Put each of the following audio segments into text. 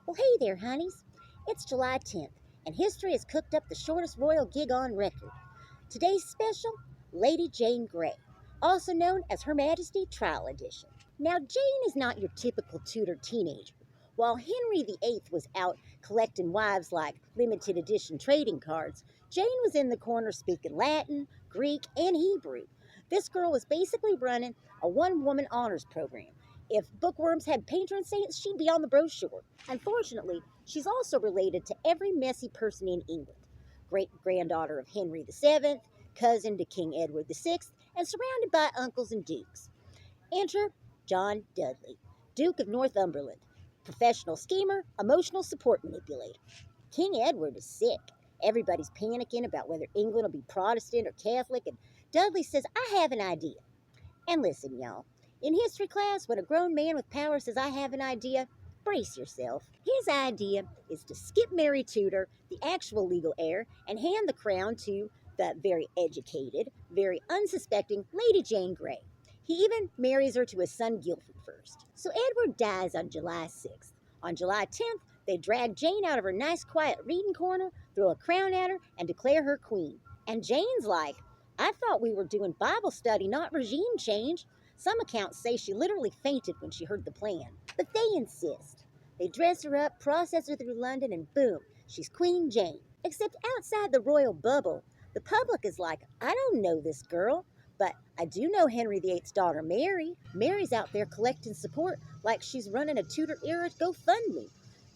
Well, hey there, honeys. It's July 10th, and history has cooked up the shortest royal gig on record. Today's special, Lady Jane Grey, also known as Her Majesty Trial Edition. Now, Jane is not your typical Tudor teenager. While Henry VIII was out collecting wives like limited edition trading cards, Jane was in the corner speaking Latin, Greek, and Hebrew. This girl was basically running a one-woman honors program. If bookworms had patron saints, she'd be on the brochure. Unfortunately, she's also related to every messy person in England. Great-granddaughter of Henry VII, cousin to King Edward VI, and surrounded by uncles and dukes. Enter John Dudley, Duke of Northumberland, professional schemer, emotional support manipulator. King Edward is sick. Everybody's panicking about whether England will be Protestant or Catholic, and Dudley says, I have an idea. And listen, y'all, in history class, when a grown man with power says, I have an idea, brace yourself. His idea is to skip Mary Tudor, the actual legal heir, and hand the crown to the very educated, very unsuspecting Lady Jane Grey. He even marries her to his son Guilford first. So Edward dies on July 6th. On July 10th, they drag Jane out of her nice quiet reading corner, throw a crown at her, and declare her queen. And Jane's like, I thought we were doing Bible study, not regime change. Some accounts say she literally fainted when she heard the plan. But they insist. They dress her up, process her through London, and boom, she's Queen Jane. Except outside the royal bubble, the public is like, I don't know this girl, but I do know Henry VIII's daughter, Mary. Mary's out there collecting support like she's running a Tudor-era GoFundMe.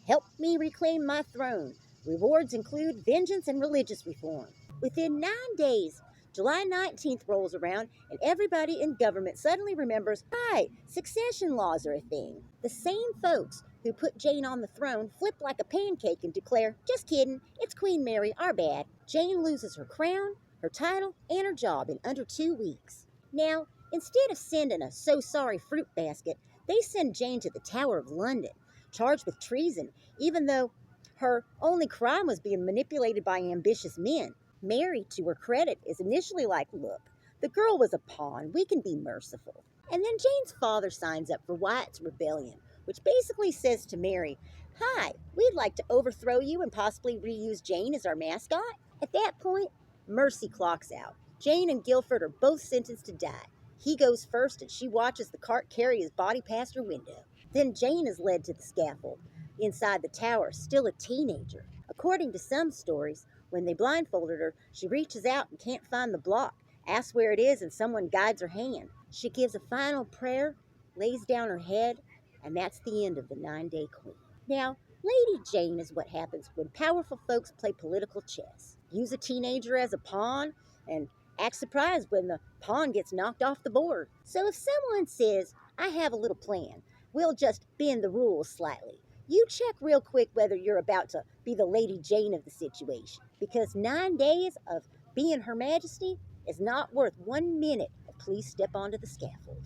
Help me reclaim my throne. Rewards include vengeance and religious reform. Within 9 days, July 19th rolls around, and everybody in government suddenly remembers, hi, succession laws are a thing. The same folks who put Jane on the throne flip like a pancake and declare, just kidding, it's Queen Mary, our bad. Jane loses her crown, her title, and her job in under 2 weeks. Now, instead of sending a so-sorry fruit basket, they send Jane to the Tower of London, charged with treason, even though her only crime was being manipulated by ambitious men. Mary, to her credit, is initially like, look, the girl was a pawn, we can be merciful. And then Jane's father signs up for Wyatt's Rebellion, which basically says to Mary, hi, we'd like to overthrow you and possibly reuse Jane as our mascot. At that point, mercy clocks out. Jane and Guilford are both sentenced to die. He goes first and she watches the cart carry his body past her window. Then Jane is led to the scaffold, inside the tower, still a teenager. According to some stories, when they blindfolded her, she reaches out and can't find the block, asks where it is, and someone guides her hand. She gives a final prayer, lays down her head, and that's the end of the 9-day queen. Now, Lady Jane is what happens when powerful folks play political chess. Use a teenager as a pawn, and act surprised when the pawn gets knocked off the board. So if someone says, I have a little plan, we'll just bend the rules slightly, you check real quick whether you're about to be the Lady Jane of the situation, because 9 days of being Her Majesty is not worth 1 minute of please step onto the scaffold.